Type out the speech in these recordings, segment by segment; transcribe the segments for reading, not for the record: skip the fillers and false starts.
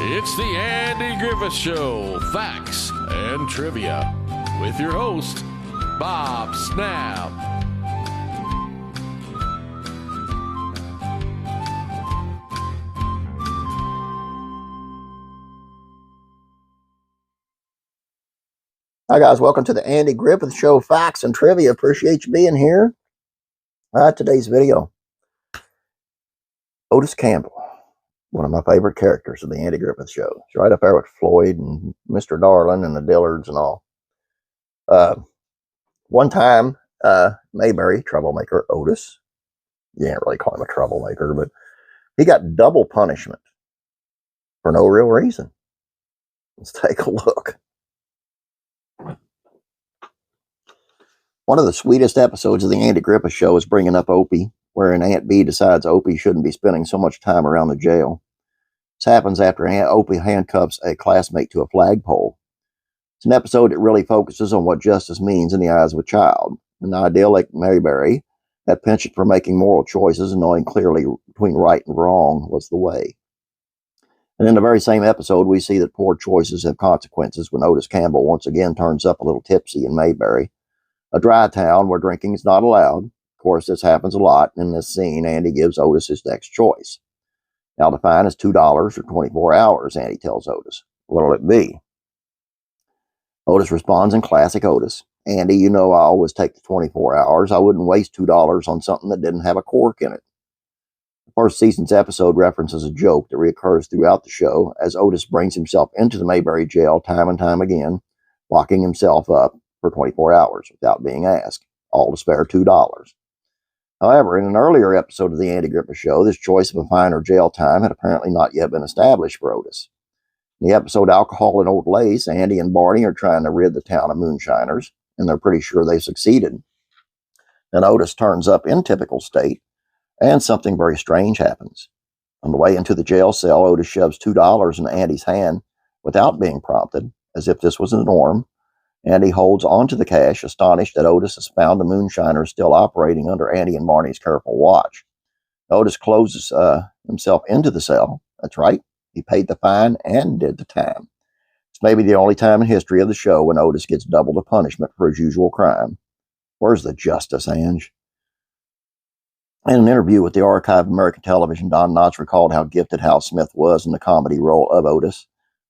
It's the Andy Griffith Show, Facts and Trivia, with your host, Bob Snap. Hi guys, welcome to the Andy Griffith Show, Facts and Trivia. Appreciate you being here. Today's video, Otis Campbell, one of my favorite characters of the Andy Griffith Show. It's right up there with Floyd and Mr. Darling and the Dillards and all. One time, Mayberry, troublemaker Otis, you can't really call him a troublemaker, but he got double punishment for no real reason. Let's take a look. One of the sweetest episodes of the Andy Griffith Show is bringing up Opie, wherein Aunt Bee decides Opie shouldn't be spending so much time around the jail. This happens after Opie handcuffs a classmate to a flagpole. It's an episode that really focuses on what justice means in the eyes of a child. An idyllic Mayberry, that penchant for making moral choices and knowing clearly between right and wrong was the way. And in the very same episode, we see that poor choices have consequences when Otis Campbell once again turns up a little tipsy in Mayberry, a dry town where drinking is not allowed. Of course, this happens a lot. In this scene, Andy gives Otis his next choice. Now, the fine is $2 or 24 hours, Andy tells Otis. What'll it be? Otis responds in classic Otis. Andy, you know I always take the 24 hours. I wouldn't waste $2 on something that didn't have a cork in it. The first season's episode references a joke that reoccurs throughout the show as Otis brings himself into the Mayberry jail time and time again, locking himself up for 24 hours without being asked, all to spare $2. However, in an earlier episode of the Andy Griffith Show, this choice of a fine or jail time had apparently not yet been established for Otis. In the episode Alcohol and Old Lace, Andy and Barney are trying to rid the town of moonshiners, and they're pretty sure they've succeeded. Then Otis turns up in typical state, and something very strange happens. On the way into the jail cell, Otis shoves $2 in Andy's hand without being prompted, as if this was the norm. Andy holds on to the cash, astonished that Otis has found the moonshiners still operating under Andy and Barney's careful watch. Otis closes himself into the cell. That's right, he paid the fine and did the time. It's maybe the only time in history of the show when Otis gets double the punishment for his usual crime. Where's the justice, Ange? In an interview with the Archive of American Television, Don Knotts recalled how gifted Hal Smith was in the comedy role of Otis.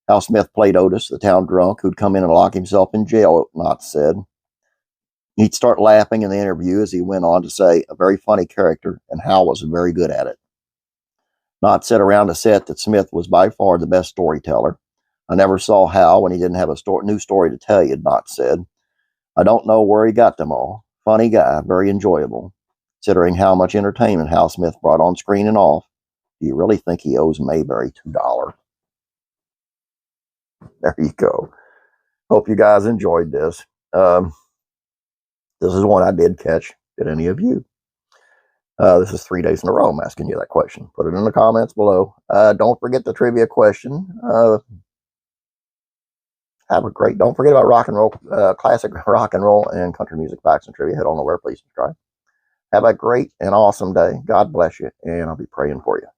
Hal Smith played Otis, the town drunk who'd come in and lock himself in jail, Knotts said. He'd start laughing in the interview as he went on to say, a very funny character, and Hal was very good at it. Knotts said around the set that Smith was by far the best storyteller. I never saw Hal when he didn't have a new story to tell you, Knotts said. I don't know where he got them all. Funny guy, very enjoyable. Considering how much entertainment Hal Smith brought on screen and off, do you really think he owes Mayberry $2? There you go. Hope you guys enjoyed this. This is one I did catch. Did any of you? This is 3 days in a row I'm asking you that question. Put it in the comments below. Don't forget the trivia question. Don't forget about rock and roll, classic rock and roll and country music facts and trivia. Head on over, please subscribe. Have a great and awesome day. God bless you, and I'll be praying for you.